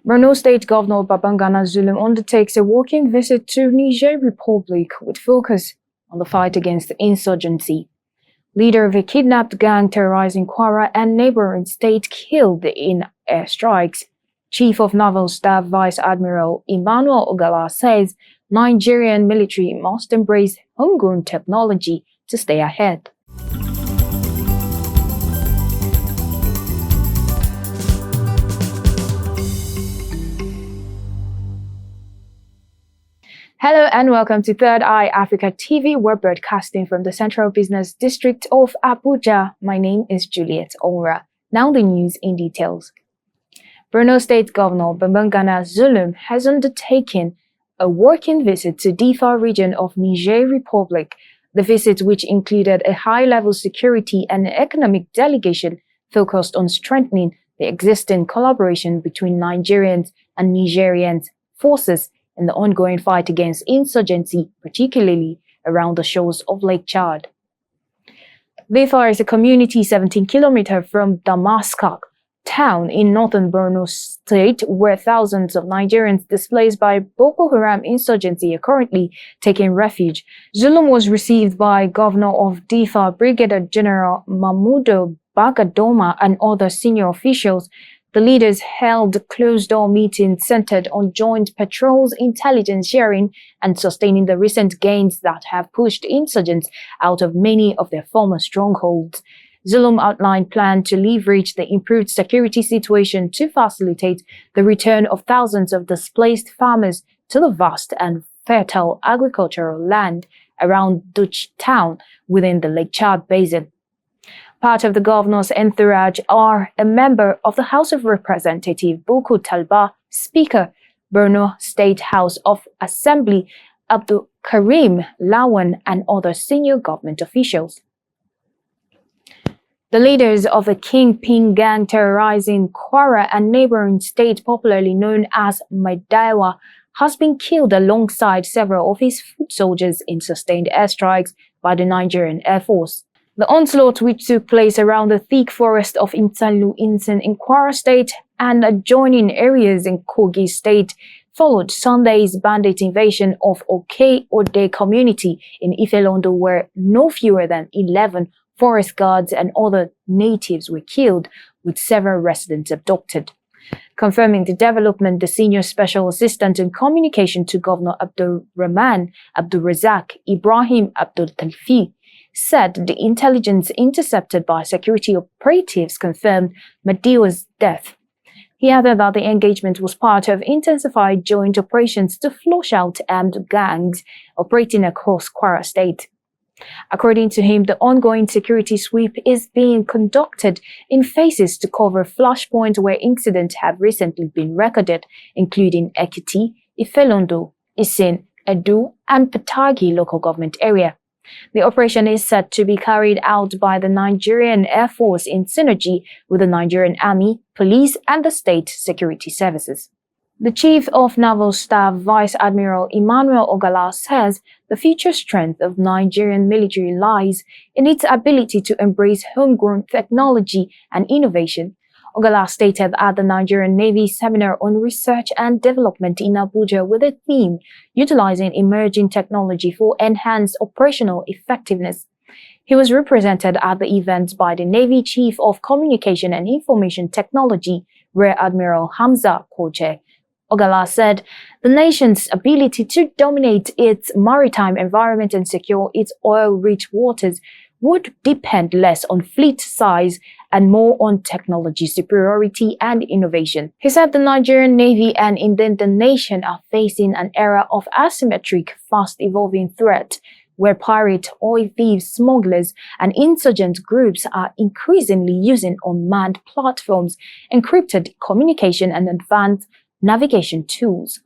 Borno State Governor Babangana Zulum undertakes a walking visit to Niger Republic with focus on the fight against insurgency. Leader of a kidnapped gang terrorizing Kwara and neighboring state killed in airstrikes. Chief of Naval Staff Vice Admiral Emmanuel Ogala says Nigerian military must embrace homegrown technology to stay ahead. Hello and welcome to Third Eye Africa TV. We're broadcasting from the Central Business District of Abuja. My name is Juliet Onra. Now the news in details. Borno State Governor Babangana Zulum has undertaken a working visit to Difa region of Niger Republic. The visit, which included a high-level security and economic delegation, focused on strengthening the existing collaboration between Nigerians and Nigerian forces in the ongoing fight against insurgency, particularly around the shores of Lake Chad. Difa is a community 17 kilometers from Damasak town in northern Borno State, where thousands of Nigerians displaced by Boko Haram insurgency are currently taking refuge. Zulum was received by Governor of Difa, Brigadier General Mahmoud Bagadoma, and other senior officials. The leaders held closed-door meetings centered on joint patrols, intelligence sharing, and sustaining the recent gains that have pushed insurgents out of many of their former strongholds. Zulum outlined plans to leverage the improved security situation to facilitate the return of thousands of displaced farmers to the vast and fertile agricultural land around Dutch town within the Lake Chad Basin. Part of the governor's entourage are a member of the House of Representatives, Buku Talba, Speaker, Borno State House of Assembly, Abdul Karim Lawan, and other senior government officials. The leaders of the Kingpin gang terrorizing Kwara and neighboring state, popularly known as Maidawa, has been killed alongside several of his foot soldiers in sustained airstrikes by the Nigerian Air Force. The onslaught, which took place around the thick forest of Imtalu Insen in Kwara State and adjoining areas in Kogi State, followed Sunday's bandit invasion of Oke Ode community in Ifelondo, where no fewer than 11 forest guards and other natives were killed, with several residents abducted. Confirming the development, the Senior Special Assistant in Communication to Governor Abdul Rahman Abdul Razak Ibrahim Abdul Talfi said the intelligence intercepted by security operatives confirmed Madiwa's death. He added that the engagement was part of intensified joint operations to flush out armed gangs operating across Kwara State. According to him, the ongoing security sweep is being conducted in phases to cover flashpoints where incidents have recently been recorded, including Ekiti, Ifelondo, Isen, Edu, and Patagi local government area. The operation is set to be carried out by the Nigerian Air Force in synergy with the Nigerian Army, Police, and the State Security Services. The Chief of Naval Staff, Vice Admiral Emmanuel Ogala, says the future strength of Nigerian military lies in its ability to embrace homegrown technology and innovation. Ogala stated at the Nigerian Navy Seminar on Research and Development in Abuja with a theme utilizing emerging technology for enhanced operational effectiveness. He was represented at the event by the Navy Chief of Communication and Information Technology, Rear Admiral Hamza Koche. Ogala said the nation's ability to dominate its maritime environment and secure its oil-rich waters would depend less on fleet size and more on technology superiority and innovation. He said the Nigerian Navy and indeed the nation are facing an era of asymmetric, fast-evolving threat, where pirate, oil thieves, smugglers, and insurgent groups are increasingly using unmanned platforms, encrypted communication, and advanced navigation tools.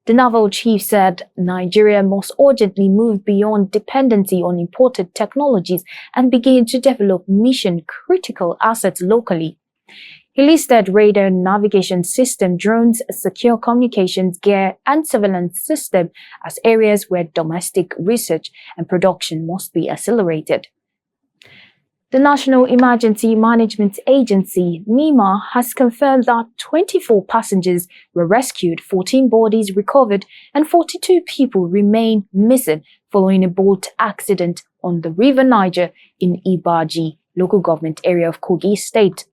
The naval chief said Nigeria must urgently move beyond dependency on imported technologies and begin to develop mission-critical assets locally. He listed radar navigation system, drones, secure communications gear, and surveillance system as areas where domestic research and production must be accelerated. The National Emergency Management Agency, NEMA, has confirmed that 24 passengers were rescued, 14 bodies recovered, and 42 people remain missing following a boat accident on the River Niger in Ibaji, local government area of Kogi State.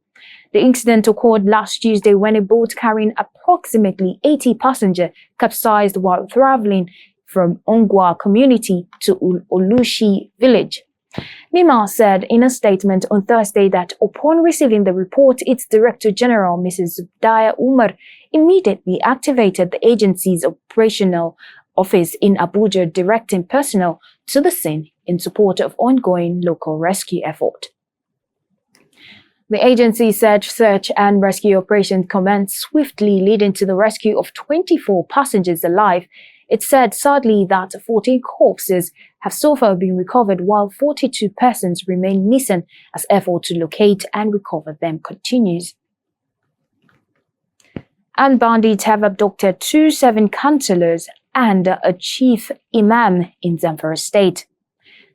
The incident occurred last Tuesday when a boat carrying approximately 80 passengers capsized while traveling from Ongwa community to Olushi village. NEMA said in a statement on Thursday that upon receiving the report, its Director General, Mrs. Zubdaya Umar, immediately activated the agency's operational office in Abuja, directing personnel to the scene in support of ongoing local rescue effort. The agency said search and rescue operations commenced swiftly, leading to the rescue of 24 passengers alive. It said sadly that 14 corpses have so far been recovered while 42 persons remain missing as effort to locate and recover them continues. Armed bandits have abducted 2 7 councillors and a chief imam in Zamfara state.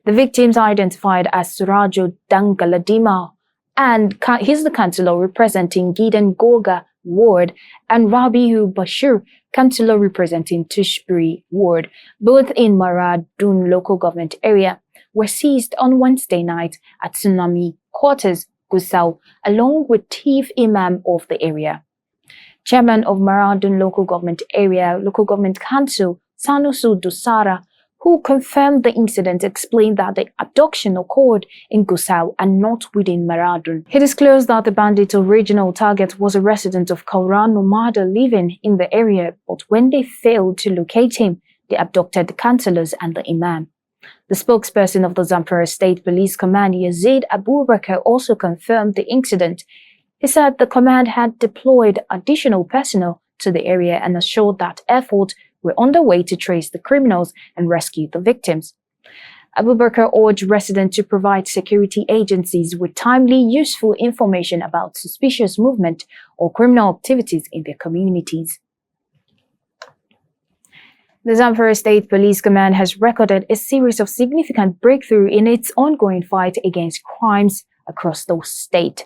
The victims identified as Surajo Dangaladima, and he's the councillor representing Gidan Goga Ward, and Rabiu Bashir, councillor representing Tushburi Ward, both in Maradun local government area, were seized on Wednesday night at Tsunami Quarters, Gusau, along with chief imam of the area. Chairman of Maradun local government council, Sanusi Dusara, who confirmed the incident, explained that the abduction occurred in Gusau and not within Maradun. He disclosed that the bandits' original target was a resident of Kauran Nomada living in the area, but when they failed to locate him, they abducted the councillors and the imam. The spokesperson of the Zamfara State Police Command, Yazid Abubakar, also confirmed the incident. He said the command had deployed additional personnel to the area and assured that efforts were on the way to trace the criminals and rescue the victims. Abubakar urged residents to provide security agencies with timely, useful information about suspicious movement or criminal activities in their communities. The Zamfara State Police Command has recorded a series of significant breakthroughs in its ongoing fight against crimes across the state.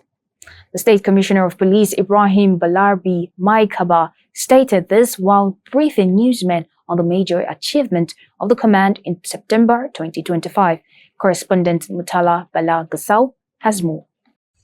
The State Commissioner of Police, Ibrahim Balarbi Maikaba, stated this while briefing newsmen on the major achievement of the command in September 2025. Correspondent Mutala Bala Gasau has more.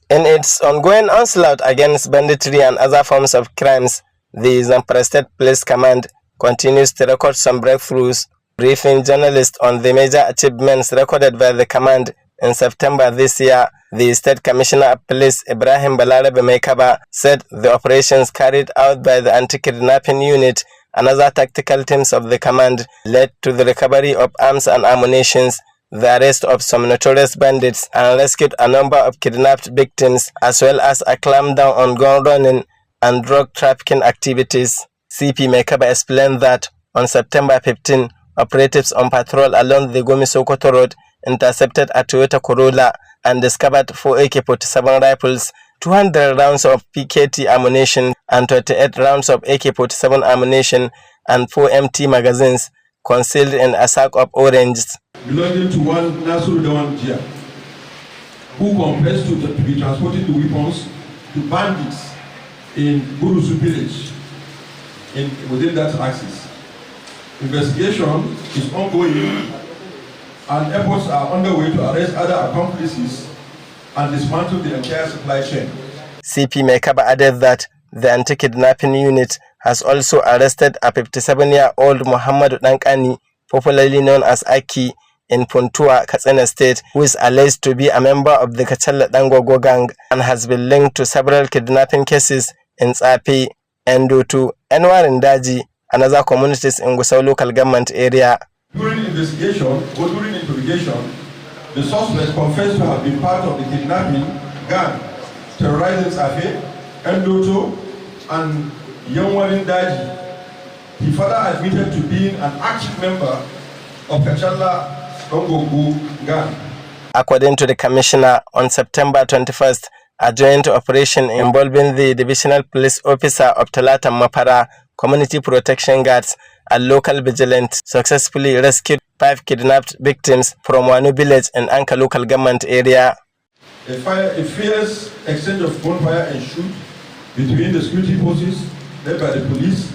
In its ongoing onslaught against banditry and other forms of crimes, the Zamfara State Police Command continues to record some breakthroughs. Briefing journalists on the major achievements recorded by the command in September this year, the State Commissioner of Police, Ibrahim Balarabe Maikaba, said the operations carried out by the Anti-Kidnapping Unit and other tactical teams of the command led to the recovery of arms and ammunition, the arrest of some notorious bandits, and rescued a number of kidnapped victims, as well as a clampdown on gun running and drug trafficking activities. CP Maikaba explained that on September 15, operatives on patrol along the Gumi-Sokoto Road intercepted a Toyota Corolla and discovered 4 AK-47 rifles, 200 rounds of PKT ammunition, and 28 rounds of AK-47 ammunition, and 4 empty magazines concealed in a sack of oranges. Belonging to one Nasru Dawan Jia, who confessed to be transporting the weapons to bandits in Burusu village within that axis. Investigation is ongoing and efforts are underway to arrest other accomplices and dismantle the entire supply chain. CP Maikaba added that the Anti-Kidnapping Unit has also arrested a 57-year-old Muhammad Dankani, popularly known as Aki, in Puntua, Katsina State, who is alleged to be a member of the Kachala Dangogo gang and has been linked to several kidnapping cases in Tsapi, Endotu, Enwarindaji, and other communities in Gusau local government area. During investigation or during interrogation, the suspect confessed to have been part of the kidnapping gang terrorizing Safe, Endoto, and Yangwarindaji. He further admitted to being an active member of Kachala Dangogo gang. According to the commissioner, on September 21st, a joint operation involving the Divisional Police Officer of Talata Mapara, Community Protection Guards, and local vigilantes successfully rescued 5 kidnapped victims from Wanu village in Anka local government area. A fierce exchange of gunfire ensued between the security forces led by the police,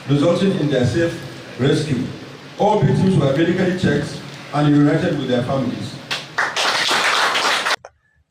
resulting in their safe rescue. All victims were medically checked and reunited with their families.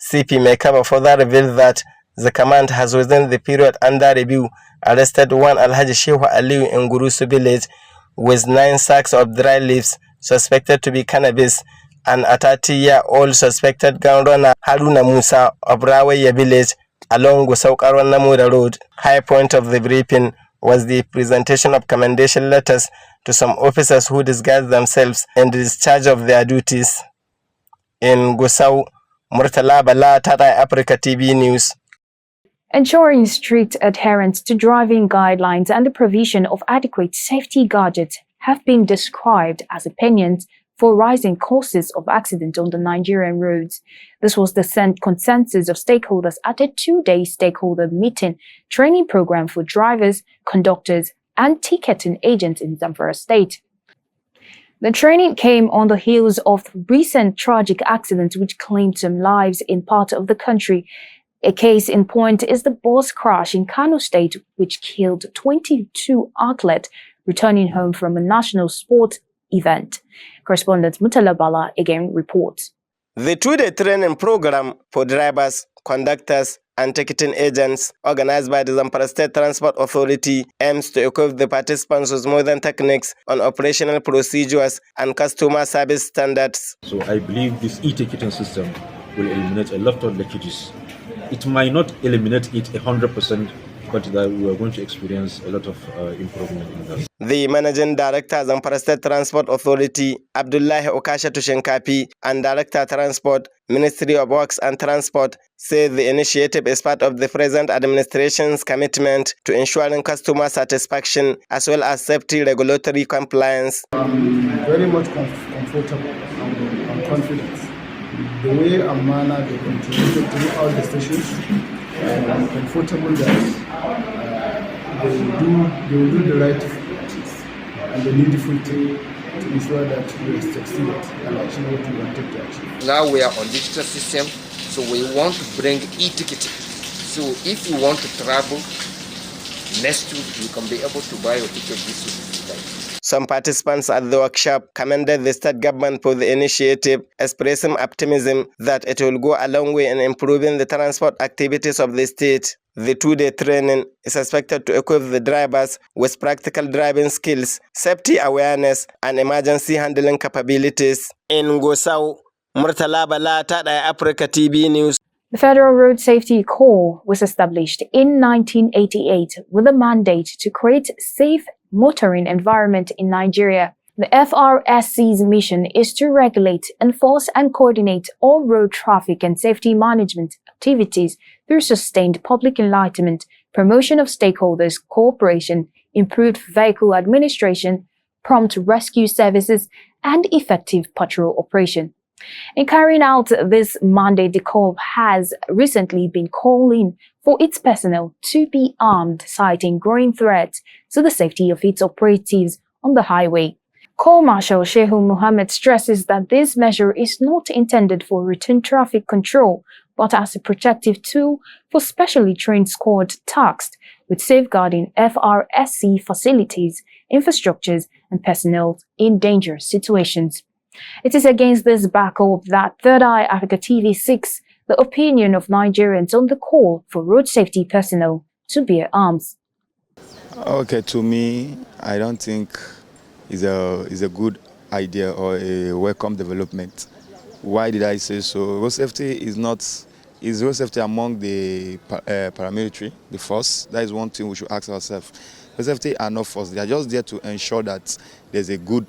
CP Mekaba further revealed that the command has, within the period under review, arrested one Alhaji Shehu Aliu in Gurusu village with 9 sacks of dry leaves suspected to be cannabis, and a 30-year-old suspected gun runner Haruna Musa of Rawaya village along Gusau Karon Namuda Road. High point of the briefing was the presentation of commendation letters to some officers who disguised themselves in the discharge of their duties. In Gusau, Murtala Bala, Tata Africa TV News. Ensuring strict adherence to driving guidelines and the provision of adequate safety gadgets have been described as opinions for rising causes of accident on the Nigerian roads. This was the consensus of stakeholders at a 2-day stakeholder meeting training program for drivers, conductors, and ticketing agents in Zamfara State. The training came on the heels of recent tragic accidents which claimed some lives in part of the country. A case in point is the bus crash in Kano State, which killed 22 athletes returning home from a national sports event. Correspondent Mutala Bala again reports. The 2-day training program for drivers, conductors, and ticketing agents, organized by the Zamfara State Transport Authority, aims to equip the participants with modern techniques on operational procedures and customer service standards. So I believe this e-ticketing system will eliminate a lot of leakages. It might not eliminate it 100%, but that we are going to experience a lot of improvement in that. The Managing Director, Zamfara State Transport Authority, Abdullahi Okasha Tushenkapi, and Director Transport, Ministry of Works and Transport, say the initiative is part of the present administration's commitment to ensuring customer satisfaction as well as safety regulatory compliance. I'm very much comfortable and confident. The way and manner they contributed to all the stations, I'm comfortable that they will do the right and the needful thing to ensure that we succeed and achieve what we wanted to achieve. Now we are on digital system, so we want to bring e-ticketing. So if you want to travel next week, you can be able to buy your ticket this week. Some participants at the workshop commended the state government for the initiative, expressing optimism that it will go a long way in improving the transport activities of the state. The 2-day training is expected to equip the drivers with practical driving skills, safety awareness, and emergency handling capabilities. In Gusau, Murtala Bala, Tata Africa TV News. The Federal Road Safety Corps was established in 1988 with a mandate to create safe motoring environment in Nigeria. The FRSC's mission is to regulate, enforce, and coordinate all road traffic and safety management activities through sustained public enlightenment, promotion of stakeholders' cooperation, improved vehicle administration, prompt rescue services, and effective patrol operation. In carrying out this mandate, the Corps has recently been calling for its personnel to be armed, citing growing threats to the safety of its operatives on the highway. Corps Marshal Shehu Mohammed stresses that this measure is not intended for routine traffic control, but as a protective tool for specially trained squad tasked with safeguarding FRSC facilities, infrastructures, and personnel in dangerous situations. It is against this backdrop that Third Eye Africa TV 6 the opinion of Nigerians on the call for road safety personnel to bear arms. Okay, to me, I don't think it's a good idea or a welcome development. Why did I say so? Road safety is road safety among the paramilitary, the force. That is one thing we should ask ourselves. Road safety are not force. They are just there to ensure that there's a good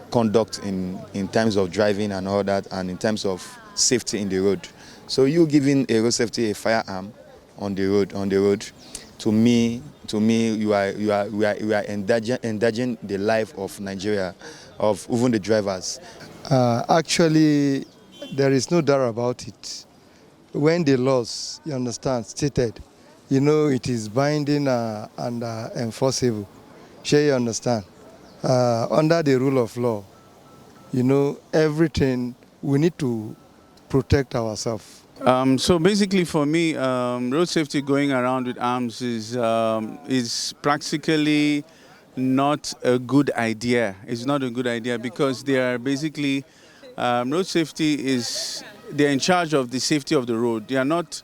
conduct in terms of driving and all that, and in terms of safety in the road. So you giving a road safety a firearm on the road, to me, you are endangering the life of Nigeria, of even the drivers. Actually, there is no doubt about it. When the laws, you understand, stated, you know, it is binding and enforceable. Sure, you understand. Under the rule of law, you know, everything, we need to protect ourselves. So basically for me, road safety going around with arms is practically not a good idea. It's not a good idea because they are basically, road safety they're in charge of the safety of the road. They are not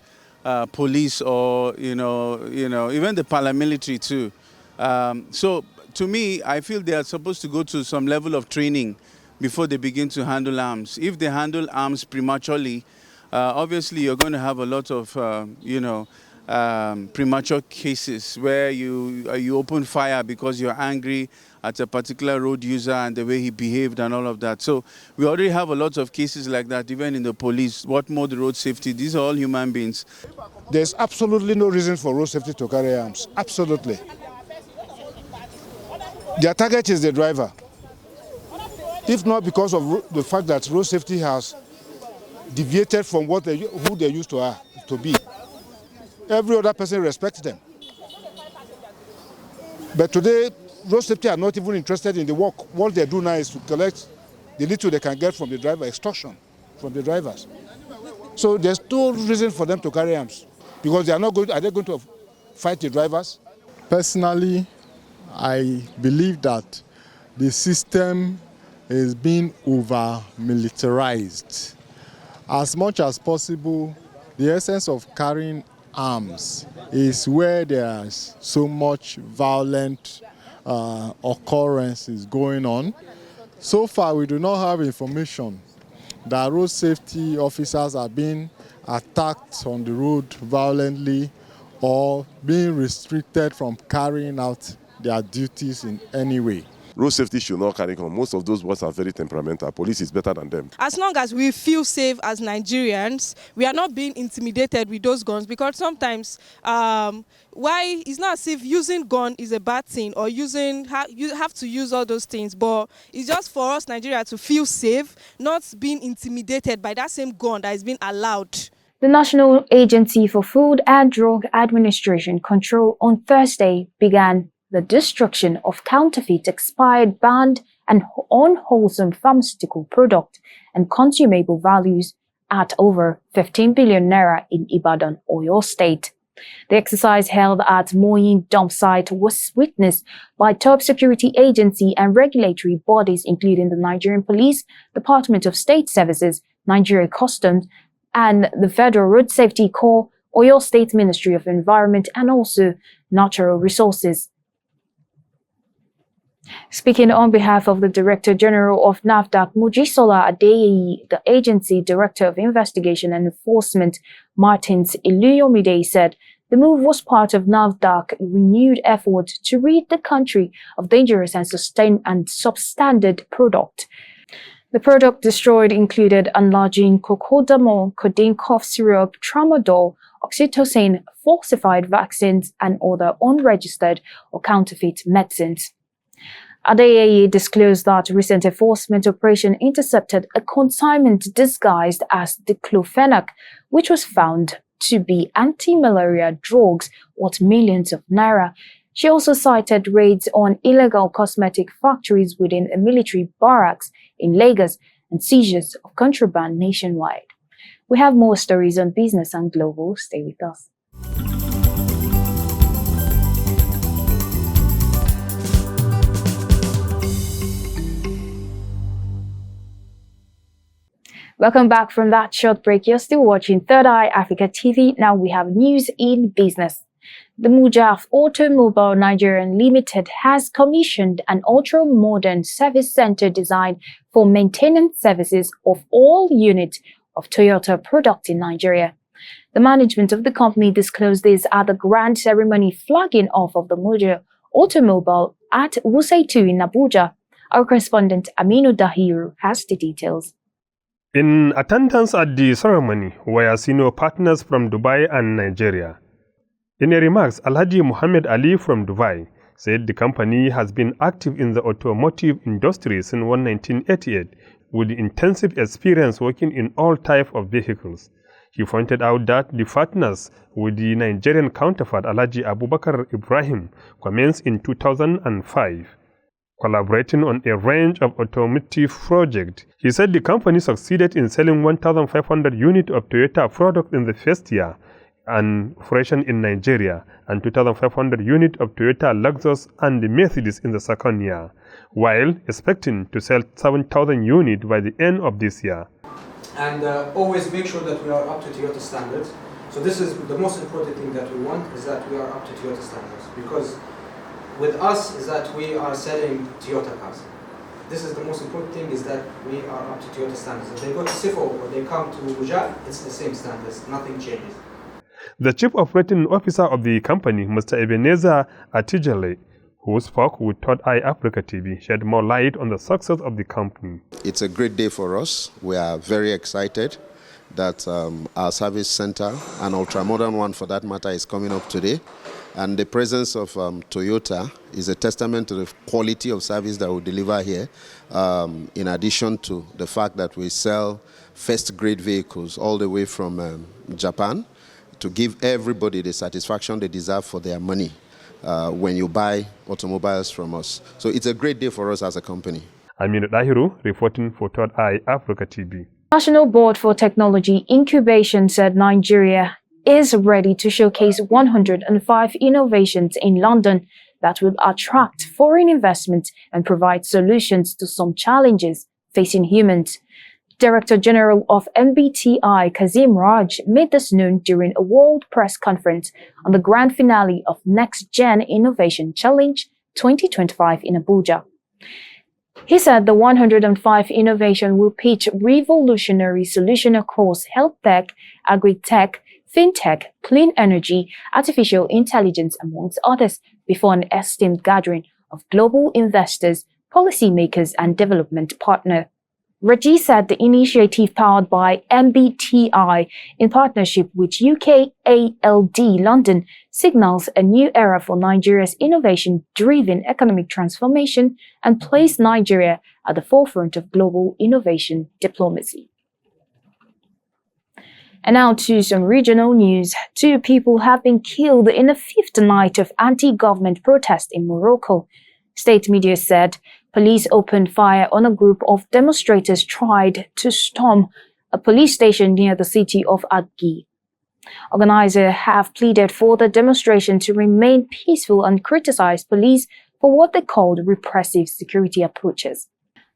police or, even the paramilitary too. So to me, I feel they are supposed to go to some level of training before they begin to handle arms. If they handle arms prematurely, obviously you're going to have a lot of, premature cases where you open fire because you're angry at a particular road user and the way he behaved and all of that. So we already have a lot of cases like that, even in the police. What more the road safety? These are all human beings. There's absolutely no reason for road safety to carry arms. Absolutely. Their target is the driver. If not because of the fact that road safety has deviated from who they used to be. Every other person respects them. But today, road safety are not even interested in the work. What they do now is to collect the little they can get from the driver, extortion from the drivers. So there's no reason for them to carry arms because they are not going. Are they going to fight the drivers? Personally, I believe that the system is being over-militarized. As much as possible, the essence of carrying arms is where there's so much violent occurrences going on. So far, we do not have information that road safety officers are being attacked on the road violently or being restricted from carrying out their duties in any way. Road safety should not carry on. Most of those boys are very temperamental. Police is better than them. As long as we feel safe as Nigerians, we are not being intimidated with those guns because sometimes why it's not as if using gun is a bad thing or you have to use all those things, but it's just for us Nigeria to feel safe, not being intimidated by that same gun that is being allowed. The National Agency for Food and Drug Administration Control on Thursday began the destruction of counterfeit, expired, banned, and unwholesome pharmaceutical product and consumable values at over 15 billion naira in Ibadan, Oyo State. The exercise held at Moyin dump site was witnessed by top security agency and regulatory bodies including the Nigerian Police, Department of State Services, Nigeria Customs, and the Federal Road Safety Corps, Oyo State Ministry of Environment, and also Natural Resources. Speaking on behalf of the Director General of NAFDAC, Mojisola Adeyeyi, the agency Director of Investigation and Enforcement, Martins Iluyomide, said the move was part of NAFDAC's renewed effort to rid the country of dangerous and substandard product. The product destroyed included Anlagine, Cocodamol, codeine cough syrup, Tramadol, oxytocin, falsified vaccines, and other unregistered or counterfeit medicines. Adeyeyi disclosed that recent enforcement operation intercepted a consignment disguised as diclofenac, which was found to be anti-malaria drugs worth millions of naira. She also cited raids on illegal cosmetic factories within a military barracks in Lagos and seizures of contraband nationwide. We have more stories on business and global. Stay with us. Welcome back from that short break. You're still watching Third Eye Africa TV. Now we have news in business. The Mujaf Automobile Nigeria Limited has commissioned an ultra-modern service center designed for maintenance services of all units of Toyota products in Nigeria. The management of the company disclosed this at the grand ceremony flagging off of the Mujaf Automobile at Wuse 2 in Abuja. Our correspondent Aminu Dahiru has the details. In attendance at the ceremony were senior partners from Dubai and Nigeria. In a remarks, Alhaji Muhammad Ali from Dubai said the company has been active in the automotive industry since 1988 with intensive experience working in all types of vehicles. He pointed out that the partners with the Nigerian counterpart Alhaji Abubakar Ibrahim commenced in 2005. collaborating on a range of automotive projects. He said the company succeeded in selling 1,500 units of Toyota products in the first year and operation in Nigeria, and 2,500 units of Toyota Lexus and Mercedes in the second year, while expecting to sell 7,000 units by the end of this year. And always make sure that we are up to Toyota standards. So this is the most important thing that we want, is that we are up to Toyota standards, because with us is that we are selling Toyota cars. This is the most important thing, is that we are up to Toyota standards. If they go to Sifo or they come to Buja, it's the same standards, nothing changes. The chief operating officer of the company, Mr. Ebenezer Atijale, who spoke with Third Eye Africa TV, shed more light on the success of the company. It's a great day for us. We are very excited that our service center, an ultra-modern one for that matter, is coming up today. And the presence of Toyota is a testament to the quality of service that we deliver here, in addition to the fact that we sell first-grade vehicles all the way from Japan, to give everybody the satisfaction they deserve for their money when you buy automobiles from us. So it's a great day for us as a company. Aminu Dahiru, reporting for Third Eye Africa TV. National Board for Technology Incubation said Nigeria is ready to showcase 105 innovations in London that will attract foreign investment and provide solutions to some challenges facing humans. Director General of NBTI, Kazim Raj, made this known during a World Press Conference on the grand finale of Next Gen Innovation Challenge 2025 in Abuja. He said the 105 innovation will pitch revolutionary solutions across health tech, agri-tech, fintech, clean energy, artificial intelligence, amongst others, before an esteemed gathering of global investors, policymakers, and development partners. Raji said the initiative, powered by NBTI in partnership with UKALD London, signals a new era for Nigeria's innovation-driven economic transformation and placed Nigeria at the forefront of global innovation diplomacy. And now to some regional news. 2 people have been killed in the 5th night of anti-government protest in Morocco. State media said police opened fire on a group of demonstrators tried to storm a police station near the city of Agui. Organizers have pleaded for the demonstration to remain peaceful and criticized police for what they called repressive security approaches.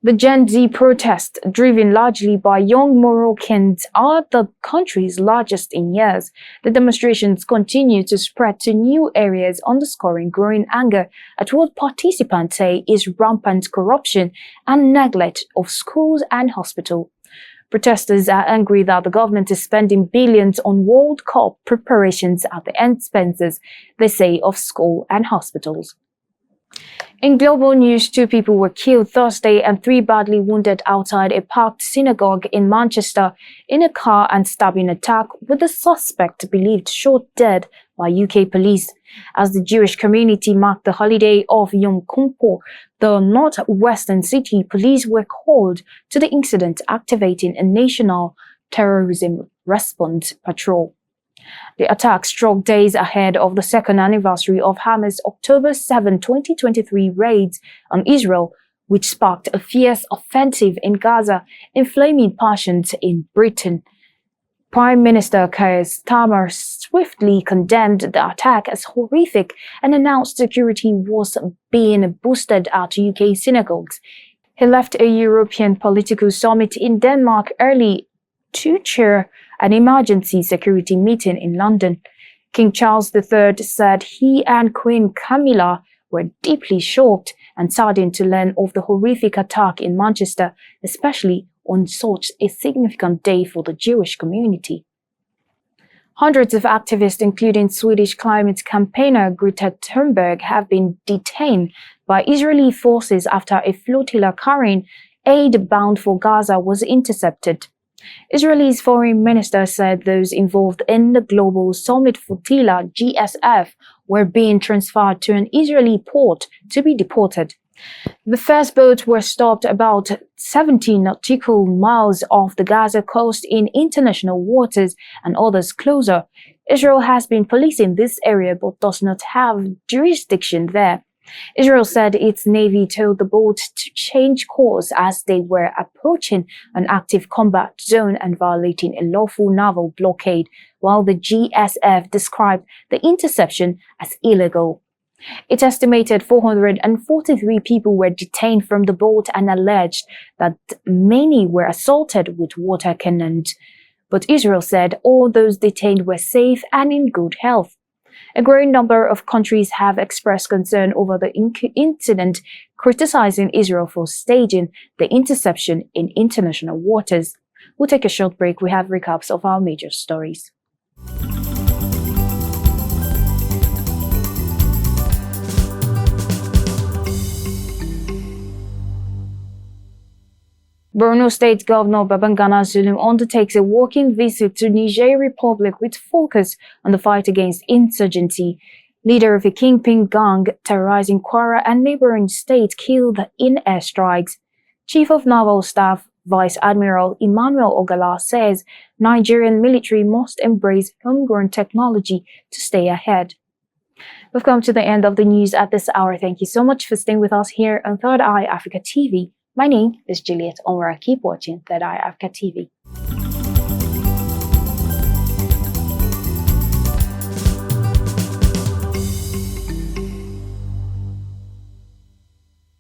The Gen Z protests, driven largely by young Moroccans, are the country's largest in years. The demonstrations continue to spread to new areas, underscoring growing anger at what participants say is rampant corruption and neglect of schools and hospitals. Protesters are angry that the government is spending billions on World Cup preparations at the expenses, they say, of schools and hospitals. In global news, 2 people were killed Thursday and 3 badly wounded outside a packed synagogue in Manchester in a car and stabbing attack, with the suspect believed shot dead by UK police. As the Jewish community marked the holiday of Yom Kippur, the northwestern city police were called to the incident, activating a national terrorism response patrol. The attack struck days ahead of the 2nd anniversary of Hamas' October 7, 2023 raids on Israel, which sparked a fierce offensive in Gaza, inflaming passions in Britain. Prime Minister Keir Starmer swiftly condemned the attack as horrific and announced security was being boosted at UK synagogues. He left a European political summit in Denmark early to chair an emergency security meeting in London. King Charles III said he and Queen Camilla were deeply shocked and saddened to learn of the horrific attack in Manchester, especially on such a significant day for the Jewish community. Hundreds of activists, including Swedish climate campaigner Greta Thunberg, have been detained by Israeli forces after a flotilla carrying aid bound for Gaza was intercepted. Israel's foreign minister said those involved in the Global Summit Flotilla (GSF) were being transferred to an Israeli port to be deported. The first boats were stopped about 70 nautical miles off the Gaza coast in international waters and others closer. Israel has been policing this area but does not have jurisdiction there. Israel said its navy told the boat to change course as they were approaching an active combat zone and violating a lawful naval blockade, while the GSF described the interception as illegal. It estimated 443 people were detained from the boat and alleged that many were assaulted with water cannons. But Israel said all those detained were safe and in good health. A growing number of countries have expressed concern over the incident, criticizing Israel for staging the interception in international waters. We'll take a short break. We have recaps of our major stories. Borno State Governor Babangana Zulum undertakes a walking visit to Niger Republic with focus on the fight against insurgency. Leader of a kingpin gang terrorizing Kwara and neighboring state killed in airstrikes. Chief of Naval Staff Vice Admiral Emmanuel Ogala says Nigerian military must embrace homegrown technology to stay ahead. We've come to the end of the news at this hour. Thank you so much for staying with us here on Third Eye Africa TV. My name is Juliet Onwara. Keep watching Third Eye Africa TV.